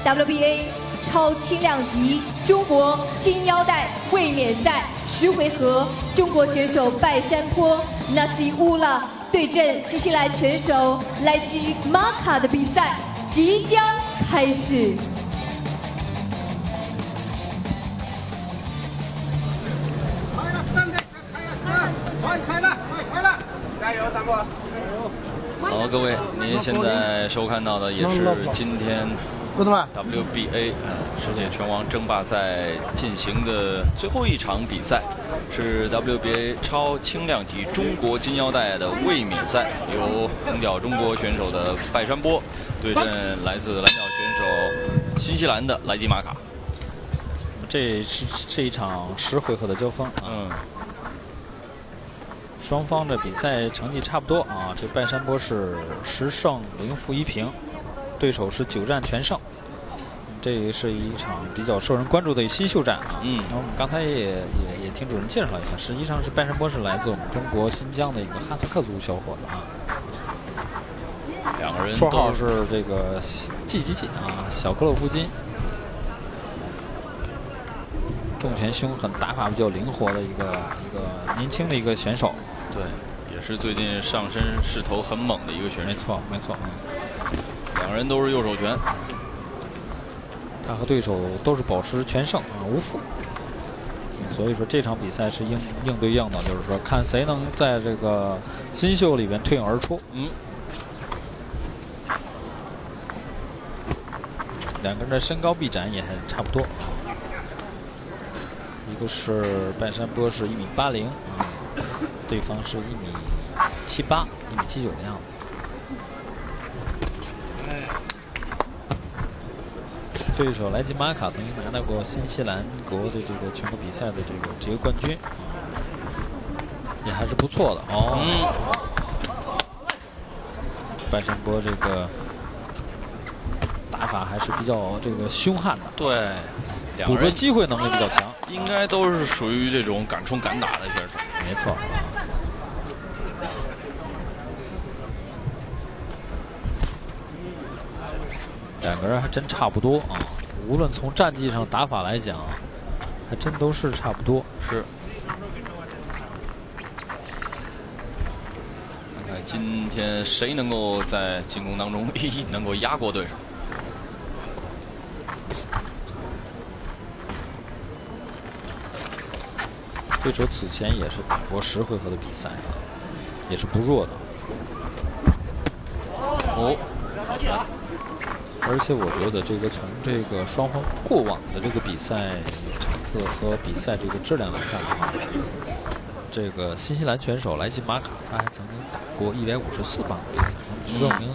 WBA 超轻量级中国金腰带卫冕赛10回合，中国选手拜山坡 Nasiullah 对阵新西兰拳手莱基马卡的比赛即将开始。加油，三波！好，各位，您现在收看到的也是今天 WBA 世界拳王争霸赛进行的最后一场比赛，是 WBA 超轻量级中国金腰带的卫冕赛，由横脚中国选手的拜山坡对阵来自蓝脚选手新西兰的莱基马卡。这是一场10回合的交锋啊。双方的比赛成绩差不多啊，这拜山坡是10胜0负1平，对手是9战全胜。这是一场比较受人关注的新秀战啊。然后我们刚才也听主任介绍了一下，实际上是拜山坡是来自我们中国新疆的一个哈萨克族小伙子啊。两个人绰号是这个季啊，小克洛夫金。重拳凶狠，打法比较灵活的一个年轻的一个选手。对，也是最近上身势头很猛的一个选手。没错。两人都是右手拳，他和对手都是保持全胜啊，5负。所以说这场比赛是硬对硬的，就是说看谁能在这个新秀里边脱颖而出。两个人的身高臂展也还差不多。一个是拜山坡是1.80米，对方是1.78米、1.79米的样子。对手莱基马卡曾经拿到过新西兰国的这个全国比赛的这个职业冠军，也还是不错的哦。拜山坡这个打法还是比较这个凶悍的，对，捕捉机会能力比较强。应该都是属于这种敢冲敢打的选手。没错。两个人还真差不多啊，无论从战绩上、打法来讲，还真都是差不多。是。看看今天谁能够在进攻当中能够压过对手。对手此前也是打过10回合的比赛，也是不弱的。而且我觉得这个从这个双方过往的这个比赛场次和比赛这个质量来看的话，这个新西兰选手莱基马卡他还曾经打过154磅的比赛，证明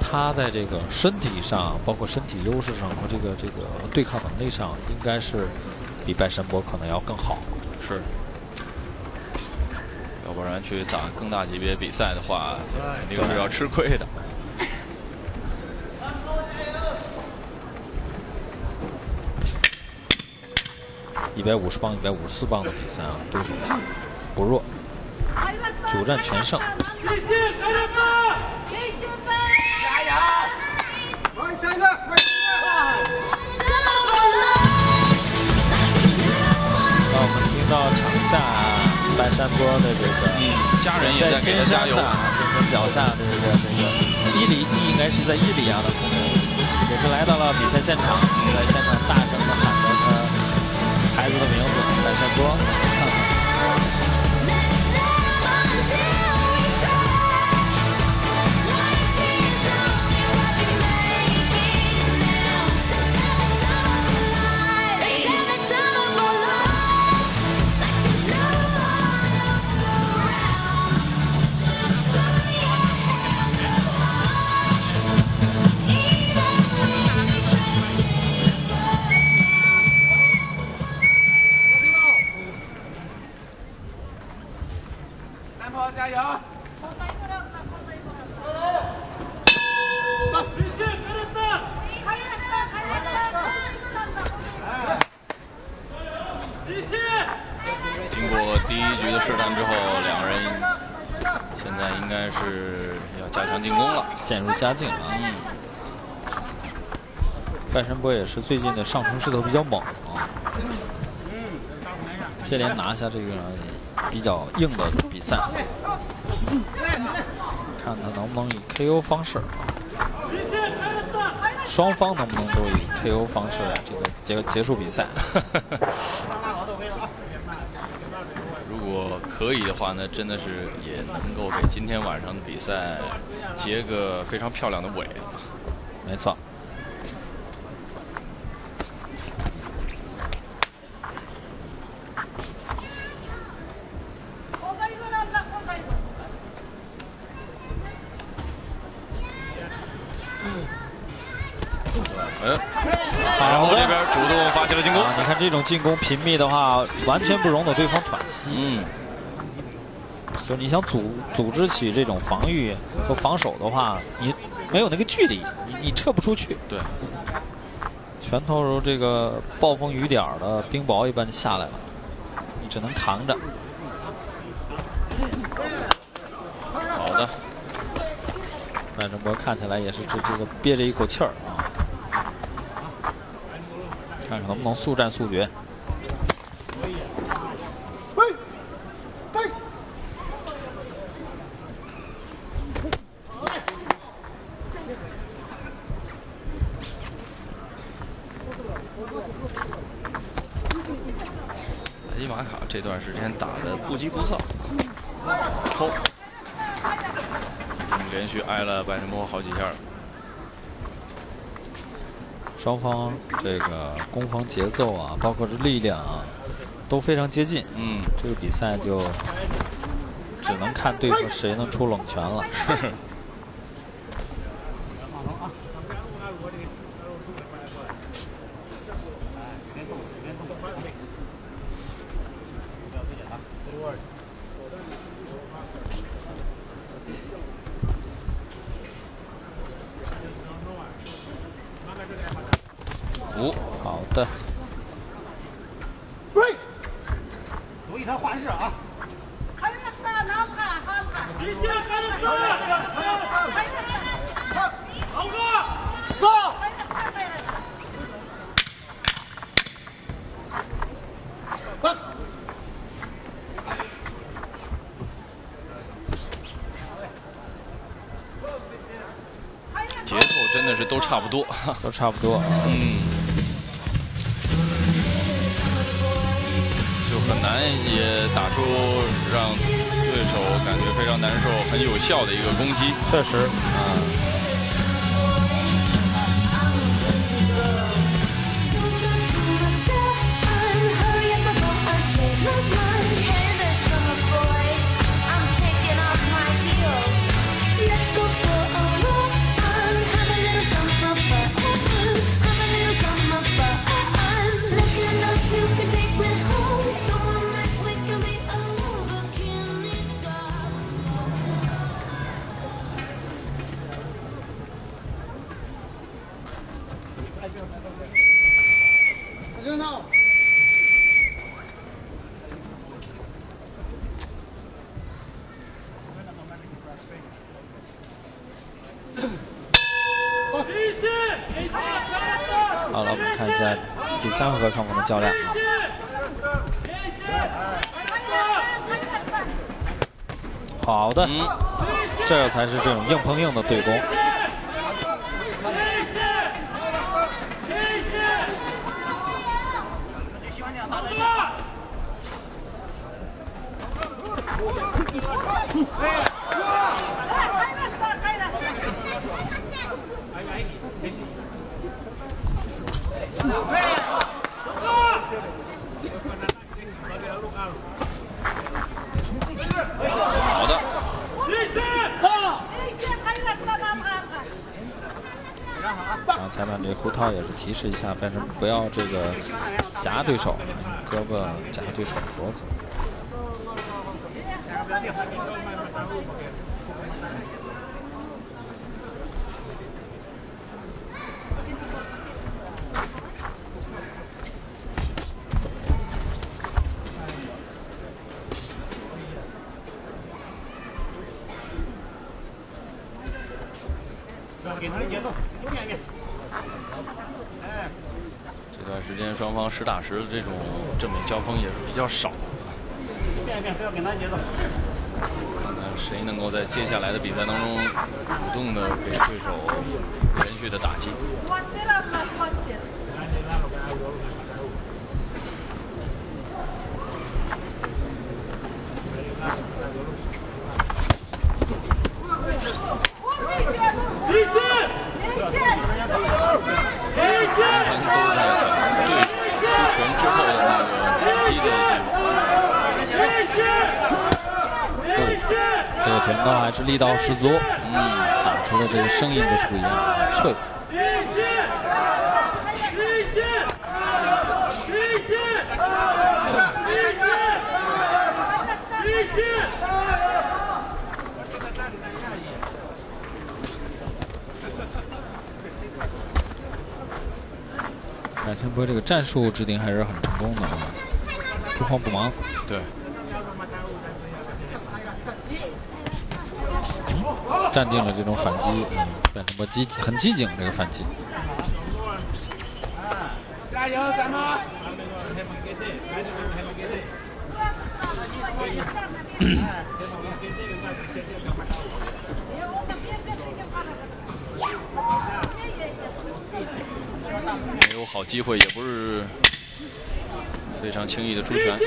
他在这个身体上，包括身体优势上和这个对抗能力上，应该是比拜山坡可能要更好。是。要不然去打更大级别比赛的话，肯定是要吃亏的。150磅、154磅的比赛啊，对手不弱，9战全胜。那我们听到场下拜山坡的这个家人也在给他加油。天山脚下的这个伊里，应该是在伊里亚的同仁，也是来到了比赛现场，在现场大声的喊着他孩子的名字拜山坡。加油！经过第1局的试探之后，两个人现在应该是要加强进攻了，渐入佳境啊。拜山波也是最近的上冲势头比较猛啊，接连拿下这个比较硬的比赛，看他能不能以 KO 方式，双方能不能都以 KO 方式这个结束比赛。如果可以的话呢，真的是也能够给今天晚上的比赛结个非常漂亮的尾。没错。然后这边主动发起了进攻。你看这种进攻频密的话，完全不容得对方喘息。就你想组织起这种防御和防守的话，你没有那个距离，你撤不出去。对，拳头如这个暴风雨点的冰雹一般下来了，你只能扛着。好的，赖正博看起来也是这个憋着一口气儿啊。看看能不能速战速决。莱基马卡这段时间打得不急不躁，抽，连续挨了拜山波好几下。双方这个攻防节奏啊，包括是力量啊，都非常接近。这个比赛就只能看对方谁能出冷拳了。好的。注意他换式啊！节奏真的是都差不多，都差不多。就很难也打出让对手感觉非常难受、很有效的一个攻击。确实，好了，我们看一下第3回合双方的较量。好的，这才是这种硬碰硬的对攻。好的。然后裁判这胡涛也是提示一下，拜山不要这个夹对手，胳膊夹对手脖子。给他的节奏，有点点。时间双方实打实的这种正面交锋也是比较少。变一变，不要跟他节奏。看看谁能够在接下来的比赛当中主动的给对手连续的打击。这个拳头还是力道十足，打出的这个声音都是不一样的，脆。冉晨波这个战术制定还是很成功的啊，不慌不忙。对。站定了这种反击，冉晨波很机警这个反击。加油，咱们！没有好机会，也不是非常轻易的出拳。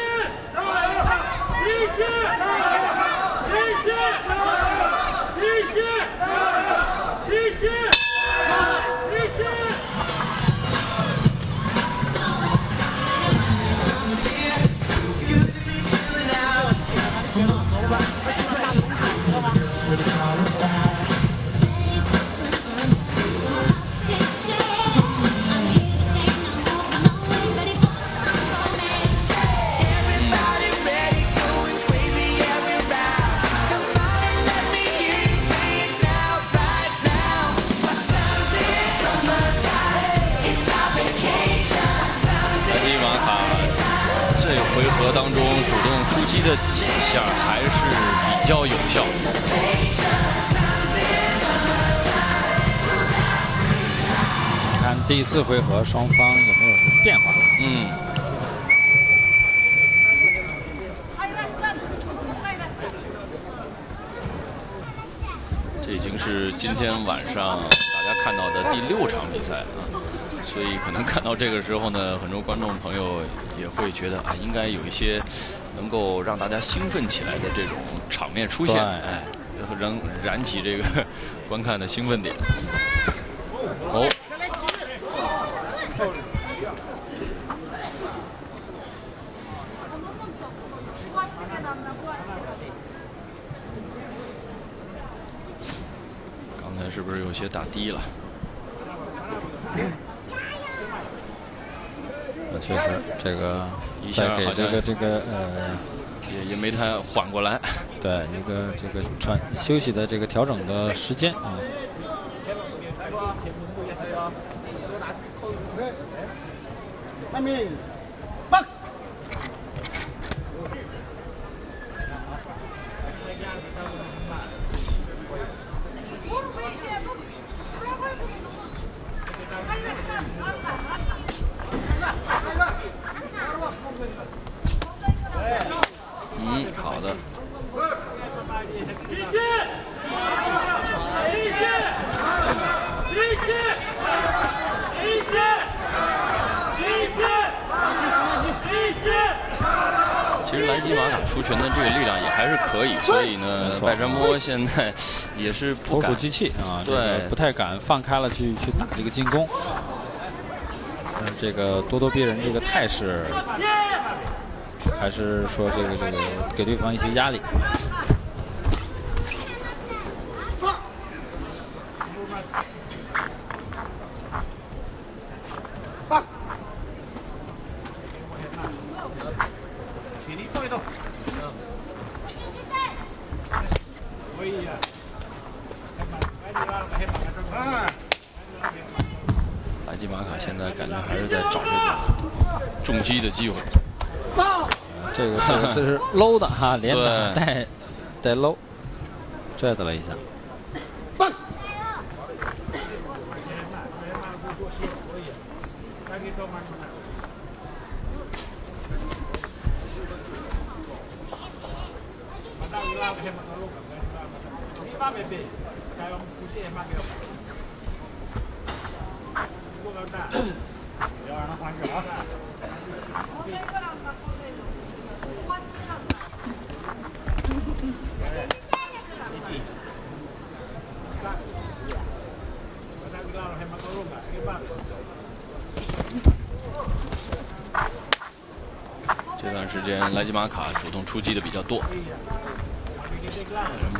当中主动出击的几下还是比较有效。看第4回合双方有没有什么变化？这已经是今天晚上大家看到的第6场比赛了。所以可能看到这个时候呢，很多观众朋友也会觉得啊，应该有一些能够让大家兴奋起来的这种场面出现，哎，燃起这个观看的兴奋点。哦，刚才是不是有些打低了？确实，这个一下给这个也没太缓过来。对，这个休息的这个调整的时间啊。好的。其实莱基马卡出拳的这个力量也还是可以，所以呢，拜占波现在也是不敢投鼠忌器啊，对，不太敢放开了去打这个进攻。这个咄咄逼人这个态势，还是说这个给对方一些压力。莱基马卡现在感觉还是在找这个重击的机会。这个次是 low 的哈，连打带 low， 拽的了一下。这段时间莱吉马卡主动出击的比较多，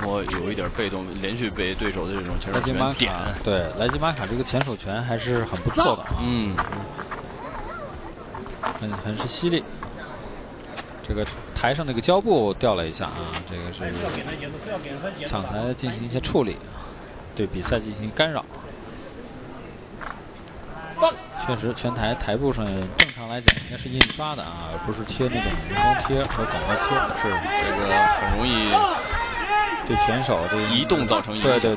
我有一点被动，连续被对手的这种前手拳点。对，莱吉马卡这个前手拳还是很不错的啊，很是犀利。这个台上那个胶布掉了一下啊，这个是场台进行一些处理，对比赛进行干扰。确实，全台台布上正常来讲应该是印刷的啊，而不是贴那种荧光贴和广告贴。是这个很容易对拳手这个移动造成影响。对。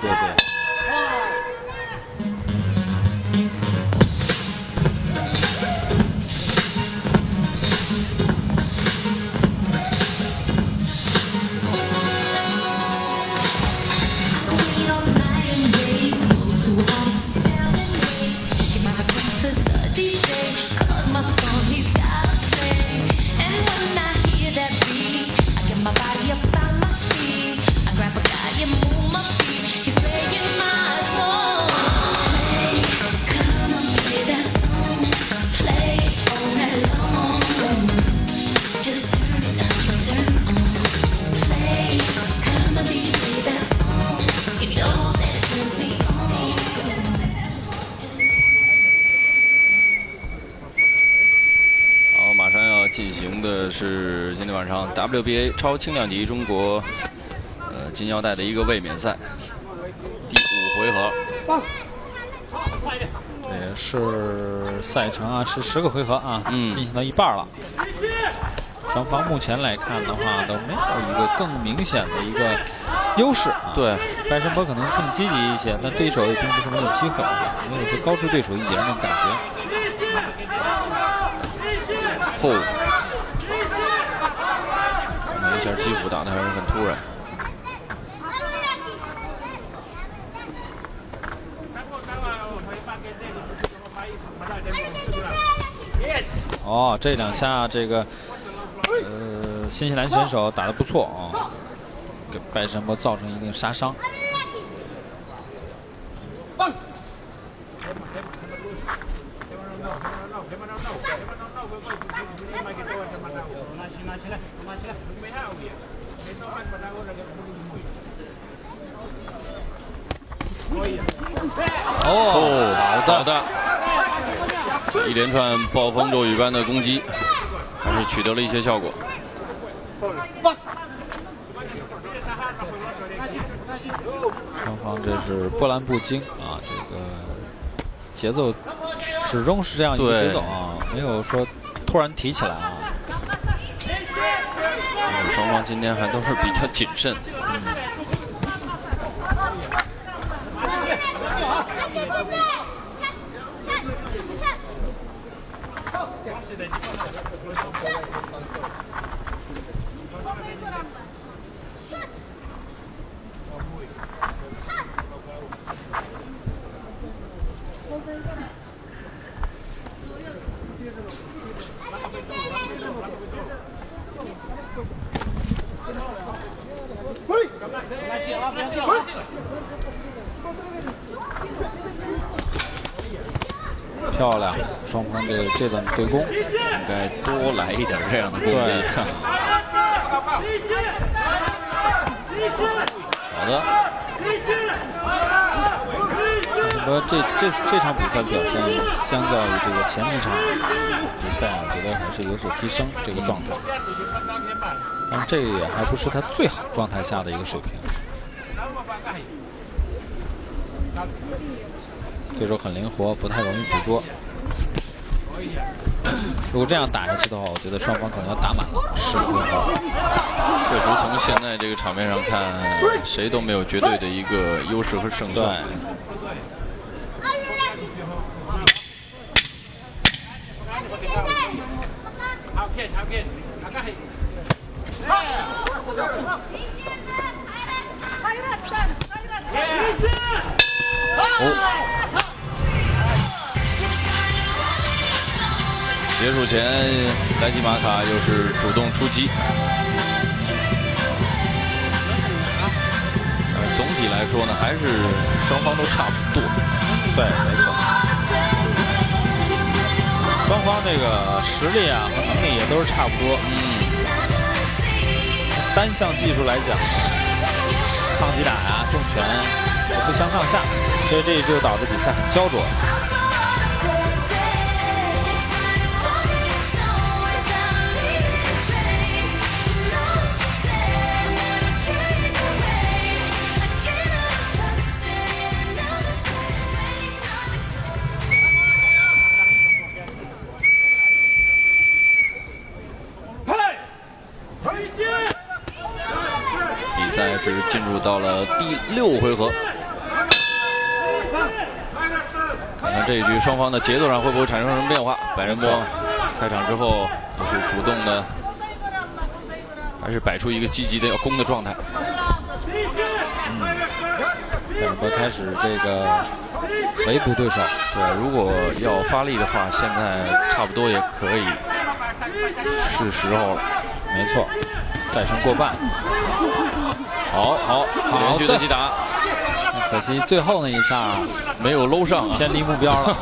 进行的是今天晚上 WBA 超轻量级中国金腰带的一个卫冕赛第5回合。也是赛程啊，是10个回合啊，进行到一半了。双方目前来看的话，都没有一个更明显的一个优势啊。对，白山波可能更积极一些，但对手也并不是没有机会，没有说高出对手一截那种感觉。那一下基辅打的还是很突然。哦，这两下这个新西兰选手打得不错啊，给白山波造成一定杀伤。好的，一连串暴风骤雨般的攻击，还是取得了一些效果。双方这是波澜不惊啊，这个节奏始终是这样一个节奏啊，没有说突然提起来啊。双方今天还都是比较谨慎。漂亮，双方这段对攻应该多来一点这样的攻击。好的。什么这场比赛的表现，相较于这个前几场比赛，我觉得还是有所提升这个状态。但这个也还不是他最好状态下的一个水平。对手很灵活，不太容易捕捉。如果这样打下去的话，我觉得双方可能要打满了10个回合。确实，从现在这个场面上看，谁都没有绝对的一个优势和胜算。结束前，莱基马卡又是主动出击。总体来说呢，还是双方都差不多。对，没错。双方这个实力啊和能力也都是差不多。单项技术来讲，抗击打啊、重拳也不相上下，所以这就导致比赛很焦灼。比赛是进入到了第6回合，看看这一局双方的节奏上会不会产生什么变化。百人波开场之后也是主动的，还是摆出一个积极的要攻的状态。百人波开始这个围捕对手，对，如果要发力的话，现在差不多也可以是时候了。没错，赛程过半。好，连续的击打，可惜最后那一下没有搂上啊，偏离目标了。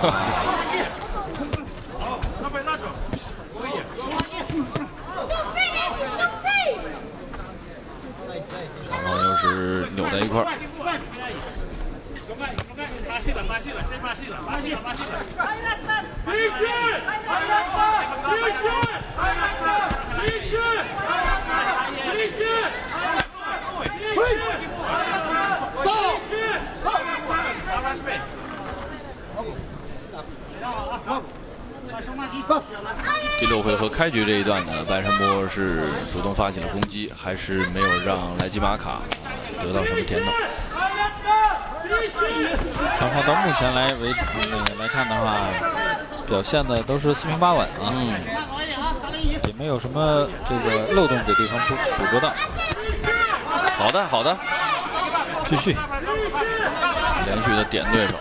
然后又是扭在一块儿。第6回合开局这一段呢，白山波是主动发起了攻击，还是没有让莱基马卡得到什么甜头。双方到目前来看的话，表现的都是4平8稳啊，也没有什么这个漏洞给对方捕捉到。好的，继续连续的点对手。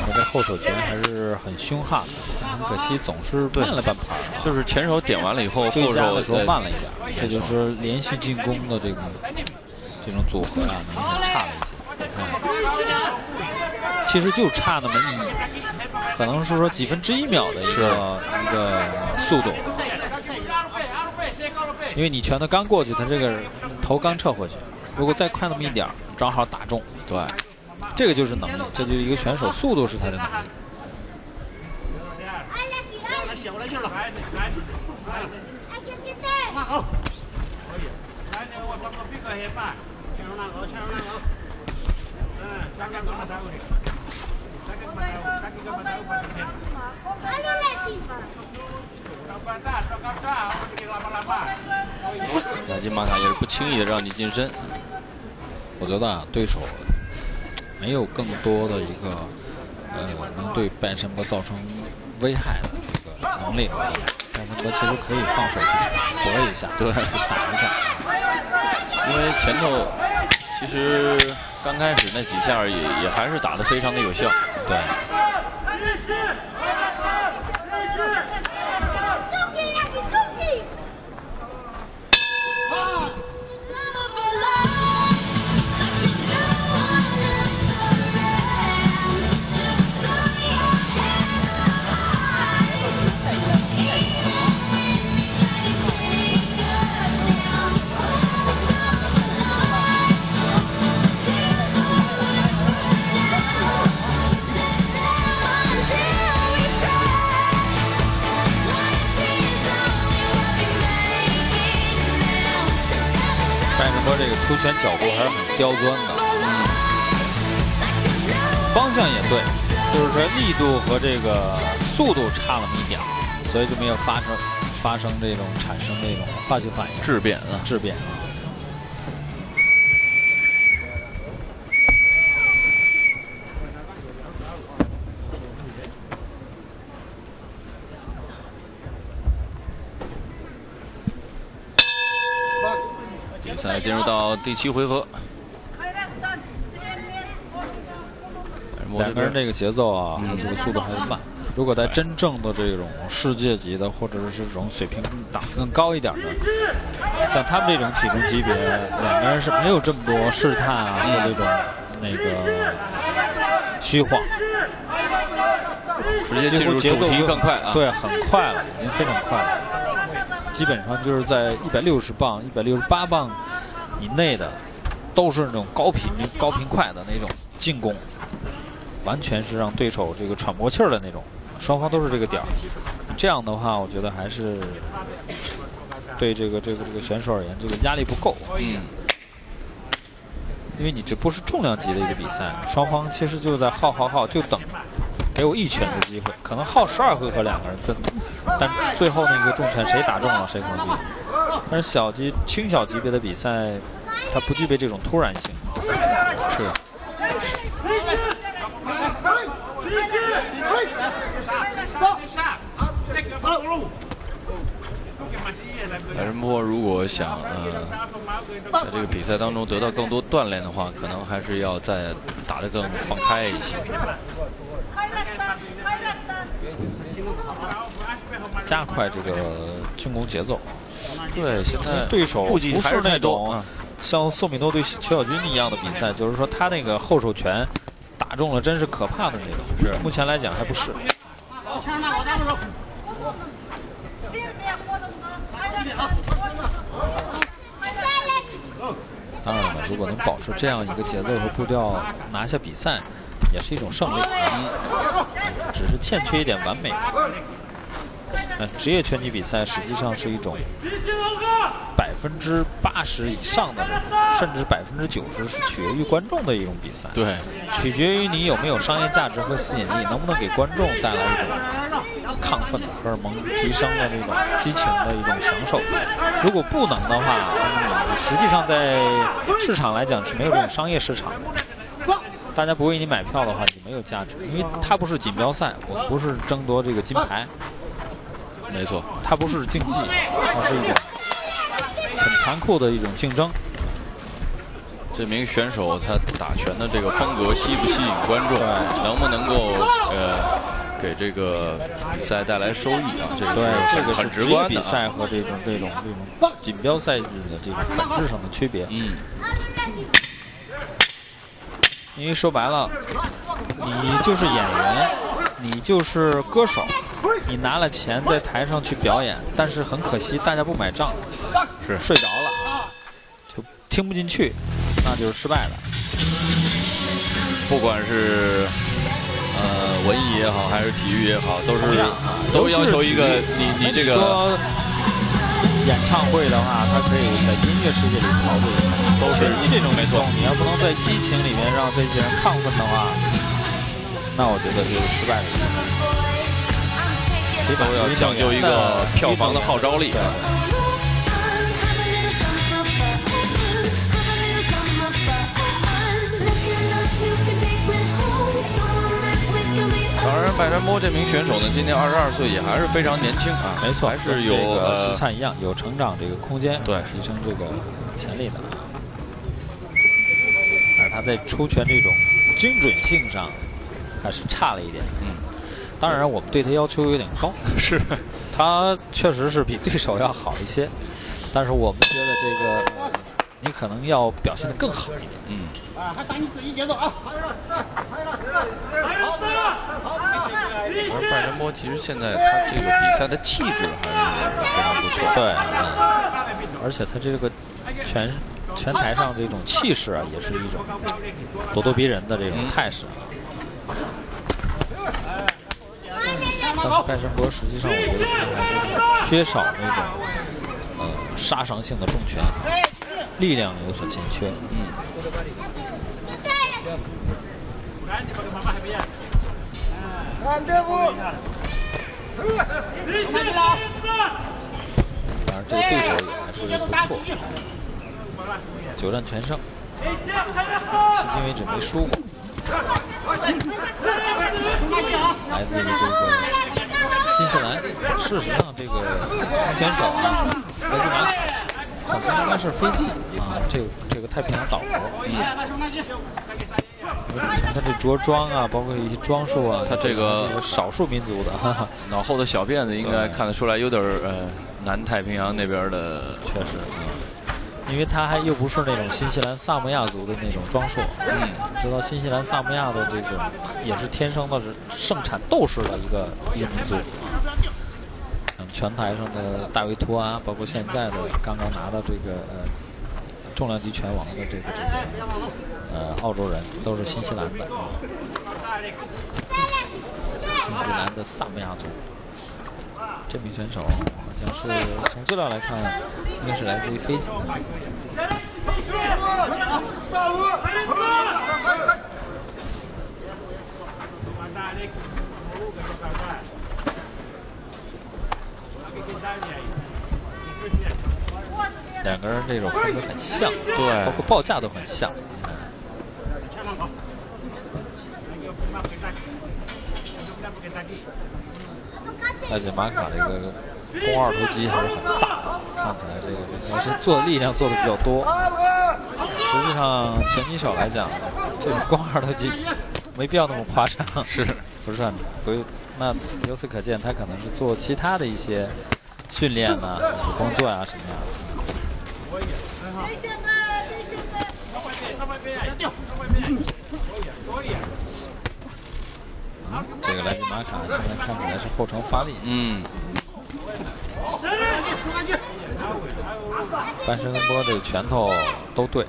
他这后手拳还是很凶悍的，很可惜总是慢了半拍啊。就是前手点完了以后，后手的时候慢了一点，这就是连续进攻的这种组合啊，明显差了一些。其实就差那么可能是说几分之1秒的一个速度，因为你拳头刚过去，他这个头刚撤回去，如果再快那么一点，正好打中。对。这个就是能力，这就是一个选手速度是他的能力。莱基马卡也是不轻易的让你近身。我觉得啊，对手没有更多的一个能对拜山波造成危害的这个能力。拜山波其实可以放手去搏一下，对，去打一下。因为前头其实刚开始那几下也还是打得非常的有效。对。这个出拳角度还是很刁钻的，方向也对，就是说力度和这个速度差那么一点，所以就没有发生这种产生这种化学反应质变啊，质变。进入到第7回合。两个人这个节奏啊，这个速度还是慢。如果在真正的这种世界级的，或者是这种水平档次更高一点的，像他们这种体重级别，两个人是没有这么多试探啊，或这种那个虚晃，直接进入主题更快啊！对，很快了，已经非常快了。基本上就是在160磅、168磅以内的，都是那种高频快的那种进攻。完全是让对手这个喘不过气儿的那种，双方都是这个点儿。这样的话，我觉得还是对这个选手而言，这个压力不够。因为你这不是重量级的一个比赛，双方其实就在耗，就等给我一拳的机会。可能耗12回合两个人，但最后那个重拳谁打中了谁可能赢。但是轻小级别的比赛，它不具备这种突然性。是。白仁波如果想在这个比赛当中得到更多锻炼的话，可能还是要再打得更放开一些，加快这个进攻节奏。对，现在对手不是那种像宋米诺对邱小军一样的比赛，就是说他那个后手拳打中了真是可怕的那种。是，目前来讲还不是。当然了，如果能保持这样一个节奏和步调拿下比赛，也是一种胜利。只是欠缺一点完美。职业拳击比赛实际上是一种80%以上的，甚至90%是取决于观众的一种比赛。对，取决于你有没有商业价值和吸引力，能不能给观众带来一种亢奋的荷尔蒙提升的这种激情的一种享受。如果不能的话，实际上在市场来讲是没有这种商业市场的。大家不为你买票的话，你没有价值，因为它不是锦标赛，我们不是争夺这个金牌。没错，它不是竞技，它是一种很残酷的一种竞争。这名选手他打拳的这个风格吸不吸引观众，能不能够给这个比赛带来收益啊？这个很直观的比赛和这种锦标赛日的这种本质上的区别。因为说白了，你就是演员，你就是歌手。你拿了钱在台上去表演，但是很可惜大家不买账，是睡着了，就听不进去，那就是失败了。不管是文艺也好，还是体育也好，都要求一个你这个。说演唱会的话，它可以在音乐世界里陶醉，都是这种没错。你要不能在激情里面让这些人亢奋的话，那我觉得就是失败的。都要讲究一个票房的号召力。当然，白仁波这名选手呢，今年22岁，也还是非常年轻啊。没错，还是有石灿一样有成长这个空间，对，提升这个潜力的。而他在出拳这种精准性上还是差了一点。当然，我们对他要求有点高，是，他确实是比对手要好一些，但是我们觉得这个你可能要表现得更好一点。还打你自己节奏啊！而白仁波其实现在他这个比赛的气质还是非常不错，对，而且他这个拳台上这种气势啊，也是一种咄咄逼人的这种态势。但是白仁波实际上，我觉得他还是缺少那种杀伤性的重拳，力量有所欠缺。当然，这个对手也还是不错，9战全胜，迄今为止没输过。来自于这个新西兰，事实上这个选手啊，来自马卡，好像应该是飞机啊，这个太平洋岛国。从他这着装啊，包括一些装束啊，他这个少数民族的，哈哈，脑后的小辫子应该看得出来有点南太平洋那边的，确实。因为他还又不是那种新西兰萨摩亚族的那种装束，知道新西兰萨摩亚的这种也是天生的是盛产斗士的一个民族。拳台上的大卫图阿，包括现在的刚刚拿到这个重量级拳王的这个澳洲人，都是新西兰的，新西兰的萨摩亚族。这名选手好像是从资料来看，应该是来自于斐济。两个人这种风格很像，对，包括报价都很像。而且马卡这个肱二头肌还是很大，看起来这个也是做力量做的比较多。实际上拳击手来讲，这种肱二头肌没必要那么夸张，是不是很？所以那由此可见，他可能是做其他的一些训练啊、工作啊什么样的。这个莱比马卡现在看起来是后程发力，班什根波这个拳头都对，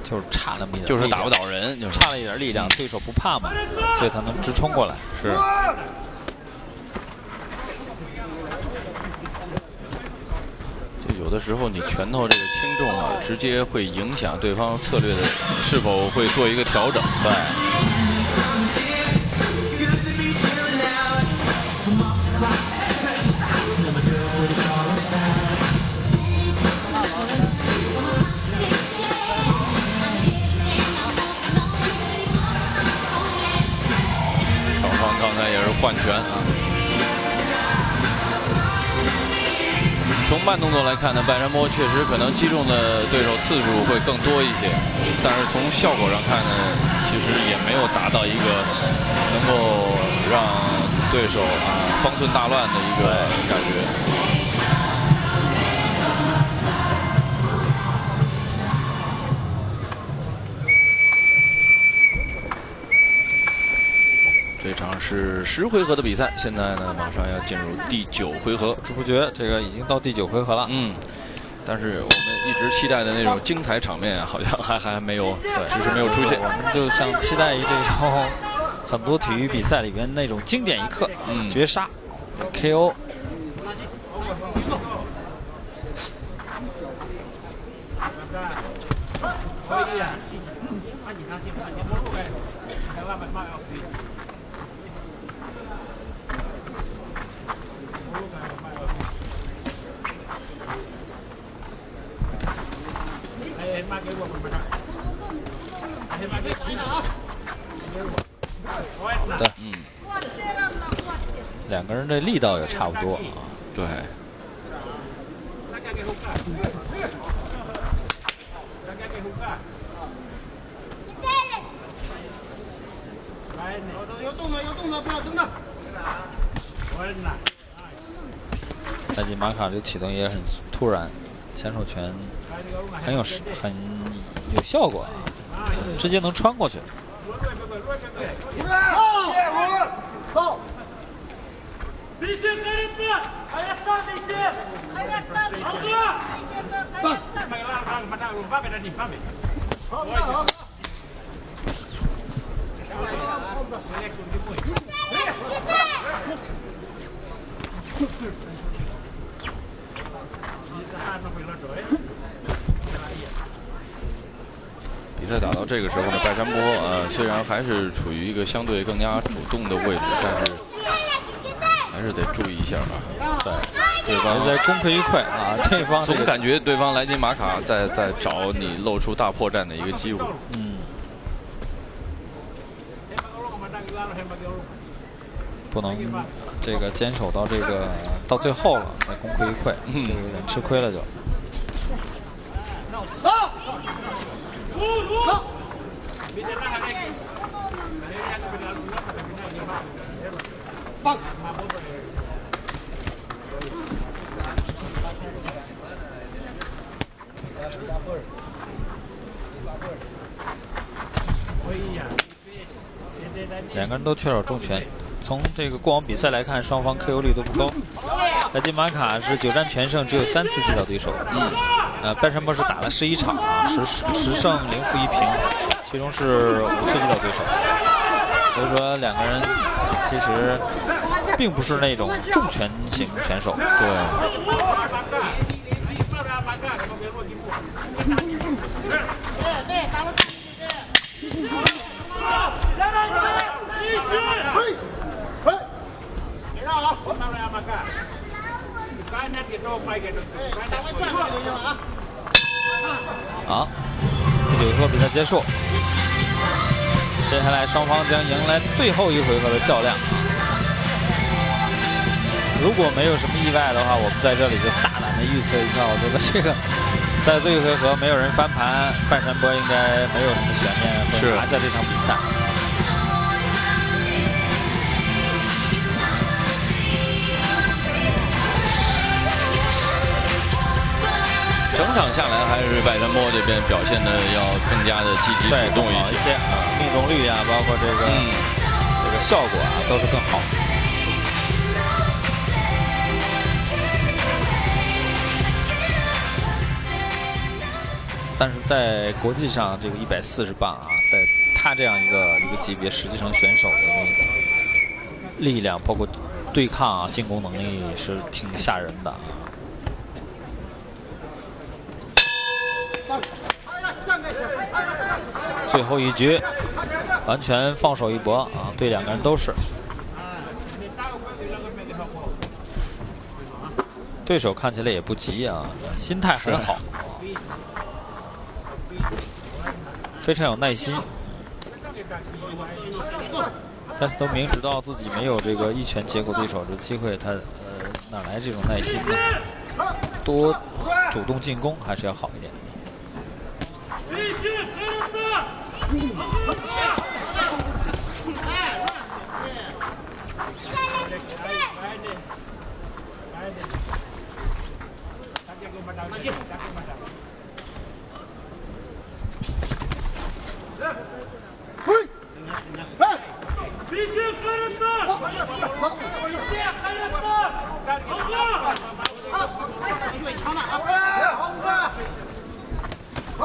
就是差那么一点，就是打不倒人，就是差了一点力量，对手不怕嘛，所以他能直冲过来。是。有的时候你拳头这个轻重啊，直接会影响对方策略的是否会做一个调整。对。双方刚才也是换拳啊。从慢动作来看呢，拜山坡确实可能击中的对手次数会更多一些，但是从效果上看呢，其实也没有达到一个能够让对手方寸大乱的一个感觉。这场是10回合的比赛，现在呢马上要进入第9回合，不知不觉这个已经到第9回合了。但是我们一直期待的那种精彩场面，好像还没有，迟迟没有出现。我们就像期待于这种很多体育比赛里边那种经典一刻，绝杀、KO。对，两个人的力道也差不多啊。对。有动作，不要等等。但是马卡这启动也很突然，前手拳很有效果啊，直接能穿过去。走。比赛打到这个时候呢，拜山坡虽然还是处于一个相对更加主动的位置，但是还是得注意一下啊。对方在功亏一篑啊，对方总感觉对方莱金马卡在找你露出大破绽的一个机会。不能这个坚守到这个到最后了，才功亏一篑，就有点吃亏了就。两个人都缺少重拳。从这个过往比赛来看，双方 KO 率都不高。莱金马卡是9战全胜，只有3次击倒对手。拜山波是打了11场啊，10胜0负1平，其中是5次击倒对手。所以说两个人其实并不是那种重拳型选手。对。好，第9回合比赛结束，接下来双方将迎来最后1回合的较量。如果没有什么意外的话，我们在这里就大胆的预测一下，我觉得这个在最后1回合没有人翻盘，范山波应该没有什么悬念，会拿下这场比赛。整场下来还是拜山波这边表现的要更加的积极主动一些啊，命中率啊，包括这个效果啊，都是更好。但是在国际上，这个140磅啊，在他这样一个级别，实际上选手的那个力量，包括对抗啊、进攻能力是挺吓人的。最后一局完全放手一搏啊，对两个人都是。对手看起来也不急啊，心态很好，非常有耐心。但是都明知道自己没有这个一拳结果对手的机会，他哪来这种耐心呢？多主动进攻还是要好一点。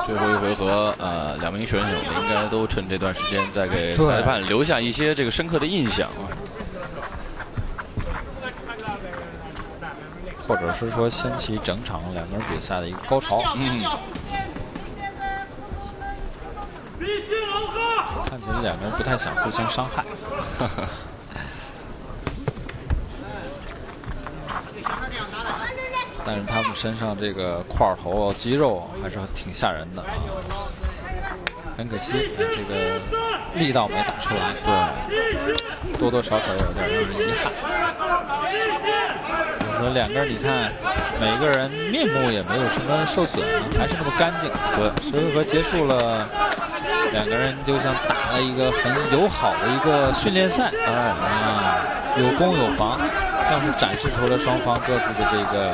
最后1回合，两名选手应该都趁这段时间再给裁判留下一些这个深刻的印象啊，或者是说掀起整场两个人比赛的一个高潮。看起来两个人不太想互相伤害。但是他们身上这个块头肌肉还是挺吓人的，很可惜，这个力道没打出来，对，多多少少有点让人遗憾。我说两个人，你看每个人面目也没有什么受损，还是那么干净。对，10回合结束了，两个人就像打了一个很友好的一个训练赛，有攻有防，但是展示出了双方各自的这个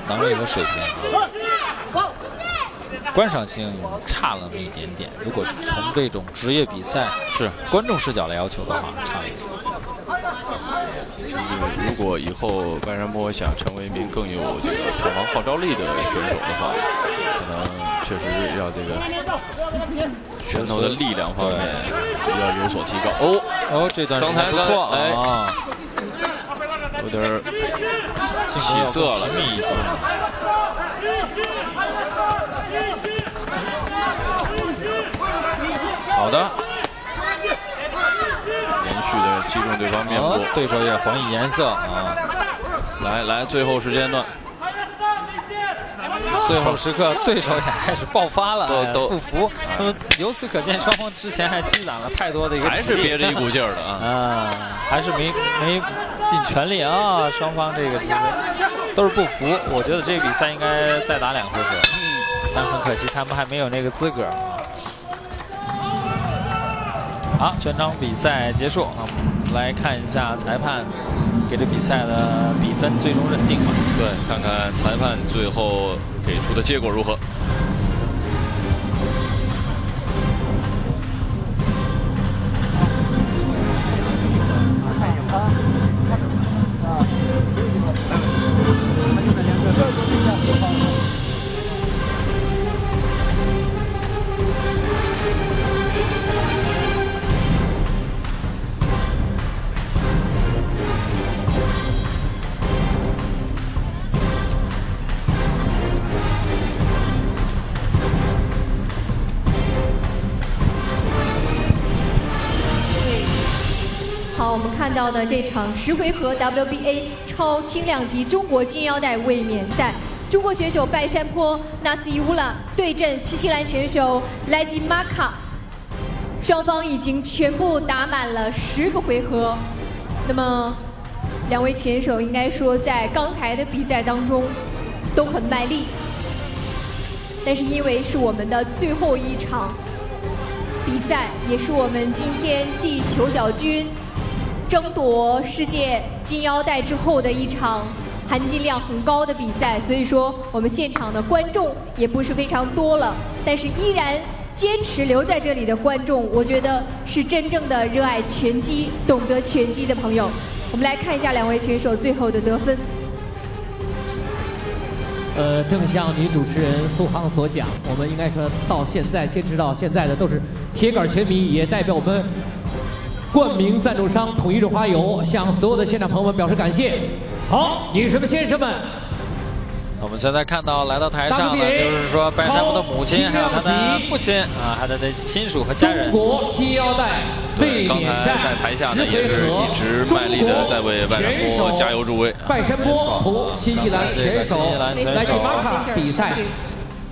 能力和水平，观赏性差了那么一点点。如果从这种职业比赛是观众视角来要求的话，差一点。如果以后拜山波想成为一名更有这个票房号召力的选手的话，可能确实要这个拳头的力量方面要有所提高。这段刚才不错，有点起色了，密一些。好的，连续的击中对方面部，对手也还以颜色啊！来，最后时间段，最后时刻，对手也开始爆发了，都不服。那么由此可见，双方之前还积攒了太多的一个，还是憋着一股劲儿的啊！还是没尽全力啊！双方这个其实都是不服。我觉得这个比赛应该再打2回合。但很可惜他们还没有那个资格。好，全场比赛结束，那我们来看一下裁判给这比赛的比分最终认定吧。对，看看裁判最后给出的结果如何。好，我们看到的这场10回合 WBA 超轻量级中国金腰带卫冕赛，中国选手拜山坡 Nasiullah 对阵新西兰选手莱吉马卡，双方已经全部打满了10个回合。那么，两位选手应该说在刚才的比赛当中都很卖力，但是因为是我们的最后一场比赛，也是我们今天继裘小军争夺世界金腰带之后的一场含金量很高的比赛，所以说我们现场的观众也不是非常多了，但是依然坚持留在这里的观众，我觉得是真正的热爱拳击、懂得拳击的朋友。我们来看一下两位选手最后的得分。正像女主持人苏杭所讲，我们应该说到现在坚持到现在的都是铁杆拳迷，也代表我们冠名赞助商统一润滑油向所有的现场朋友们表示感谢。好，女士们、先生们，我们现在看到来到台上的就是说拜山坡的母亲，还有他的父亲啊，还有他的亲属和家人。中国金腰带卫冕赛，刚才在台下呢也是一直卖力的在为拜山坡加油助威。拜山坡同新西兰选手莱吉马卡比赛，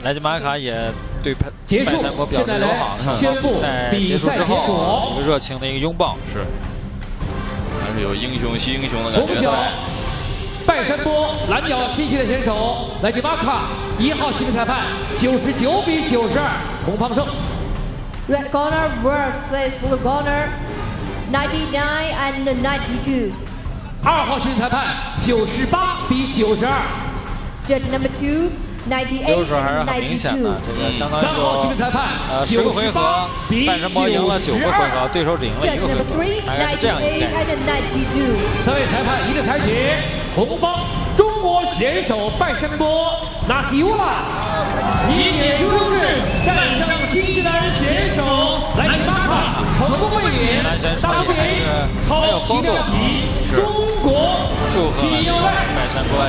莱吉马卡也对拜山坡表示友好。宣布比赛结果，一个热情的一个拥抱，是还是有英雄惜英雄的感觉。拜山坡蓝角新西兰选手莱吉马卡1号起名裁判99比92，洪胖胜。Red corner versus blue corner 99 and 92。2号起名裁判98比92。Judge number 2。优势还是很明显的，这个相当于10个回合，拜山坡赢了9个回合，对手只赢了1个回合，大概是这样一个概念。3位裁判一致裁决，红方中国选手拜山坡 Nasiullah 以点数优势战胜新西兰选手莱吉马卡，成功卫冕 WBA 超轻量级中国金腰带。拜山坡